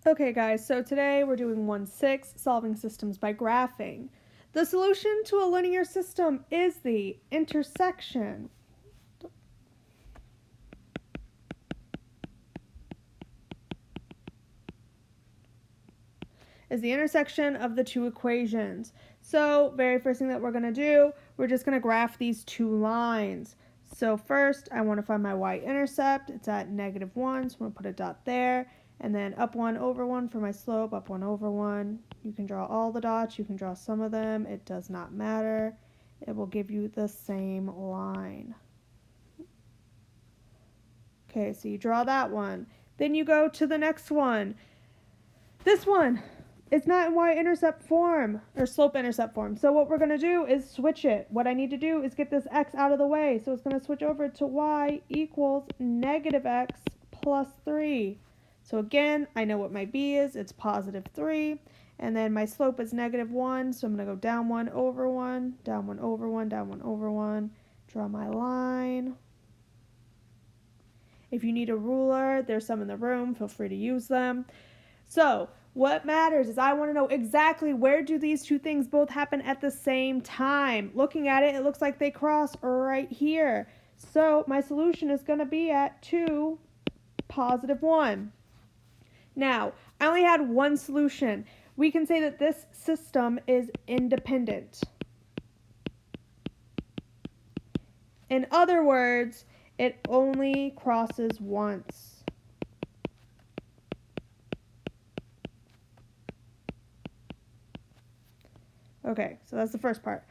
Okay guys, so today we're doing 1-6, solving systems by graphing. The solution to a linear system is the intersection. Is the intersection of the two equations. So very first thing that we're going to do, we're just going to graph these two lines. So first I want to find my y-intercept. It's at -1, so I'm going to put a dot there. And then up 1 over 1 for my slope, up 1 over 1. You can draw all the dots, you can draw some of them, it does not matter. It will give you the same line. Okay, so you draw that one. Then you go to the next one. This one, it's not in y-intercept form, or slope-intercept form. So what we're going to do is switch it. What I need to do is get this x out of the way. So it's going to switch over to y equals -x plus 3. So again, I know what my b is. It's +3. And then my slope is -1. So I'm going to go down 1 over 1, down 1 over 1, down 1 over 1. Draw my line. If you need a ruler, there's some in the room. Feel free to use them. So what matters is I want to know exactly where do these two things both happen at the same time. Looking at it, it looks like they cross right here. So my solution is going to be at 2, +1. Now, I only had one solution. We can say that this system is independent. In other words, it only crosses once. Okay, so that's the first part.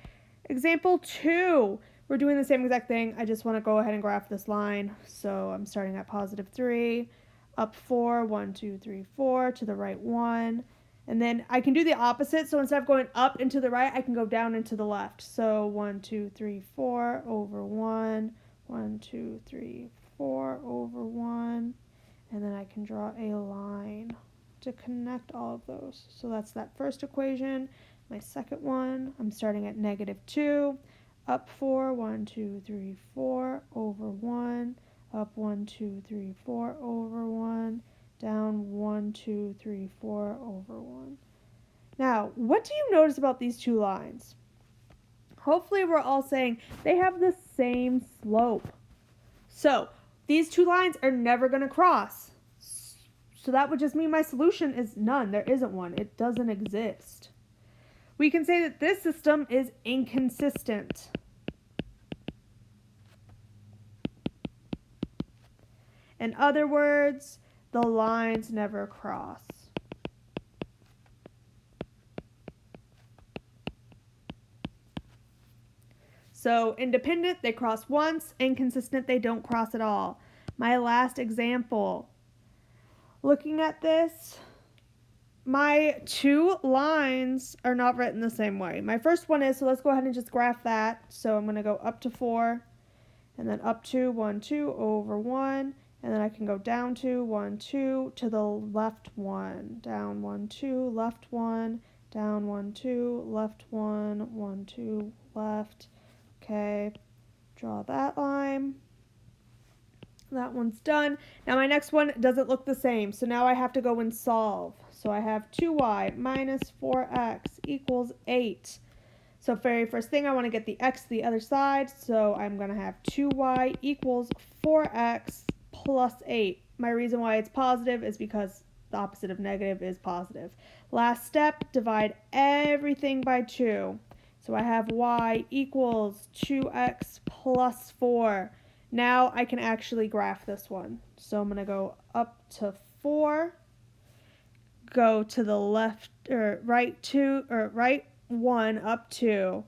Example 2, we're doing the same exact thing. I just want to go ahead and graph this line. So I'm starting at +3, up 4, 1, 2, 3, 4, to the right 1. And then I can do the opposite. So instead of going up and to the right, I can go down and to the left. So 1, 2, 3, 4 over 1, 1, 2, 3, 4 over 1. And then I can draw a line to connect all of those. So that's that first equation. My second one, I'm starting at -2, up 4, 1, 2, 3, 4 over 1, up 1, 2, 3, 4 over 1, down 1, 2, 3, 4 over 1. Now, what do you notice about these two lines? Hopefully we're all saying they have the same slope. So these two lines are never going to cross. So that would just mean my solution is none. There isn't one. It doesn't exist. We can say that this system is inconsistent. In other words, the lines never cross. So independent, they cross once. Inconsistent, they don't cross at all. My last example. Looking at this, my two lines are not written the same way. My first one is, so let's go ahead and just graph that. So I'm going to go up to 4, and then up to 1, 2 over 1, and then I can go down to 1, 2 to the left 1, down 1, 2, left 1, down 1, 2, left 1, 1, 2, left. Okay, draw that line. That one's done. Now my next one doesn't look the same, so now I have to go and solve. So I have 2y minus 4x equals 8. So very first thing, I want to get the x to the other side, so I'm going to have 2y equals 4x plus 8. My reason why it's positive is because the opposite of negative is positive. Last step, divide everything by 2. So I have y equals 2x plus 4. Now I can actually graph this one. So I'm going to go up to 4, go to the left or right 2 or right 1 up 2.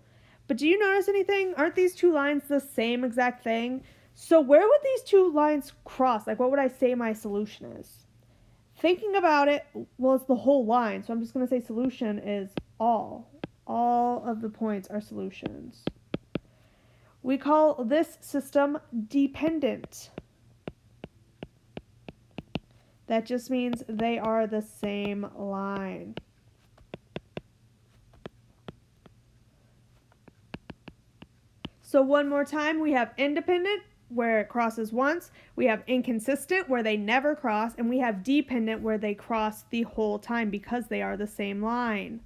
But do you notice anything? Aren't these two lines the same exact thing? So where would these two lines cross? Like what would I say my solution is? Thinking about it, well, it's the whole line. So I'm just going to say solution is all. All of the points are solutions. We call this system dependent. That just means they are the same line. So one more time, we have independent, where it crosses once, we have inconsistent where they never cross, and we have dependent where they cross the whole time because they are the same line.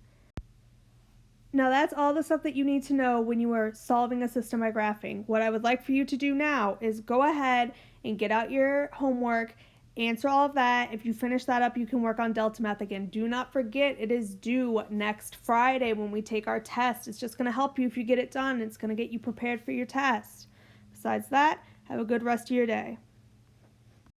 Now that's all the stuff that you need to know when you are solving a system by graphing. What I would like for you to do now is go ahead and get out your homework, answer all of that. If you finish that up, you can work on Delta Math again. Do not forget it is due next Friday when we take our test. It's just going to help you if you get it done. It's going to get you prepared for your test. Besides that, have a good rest of your day.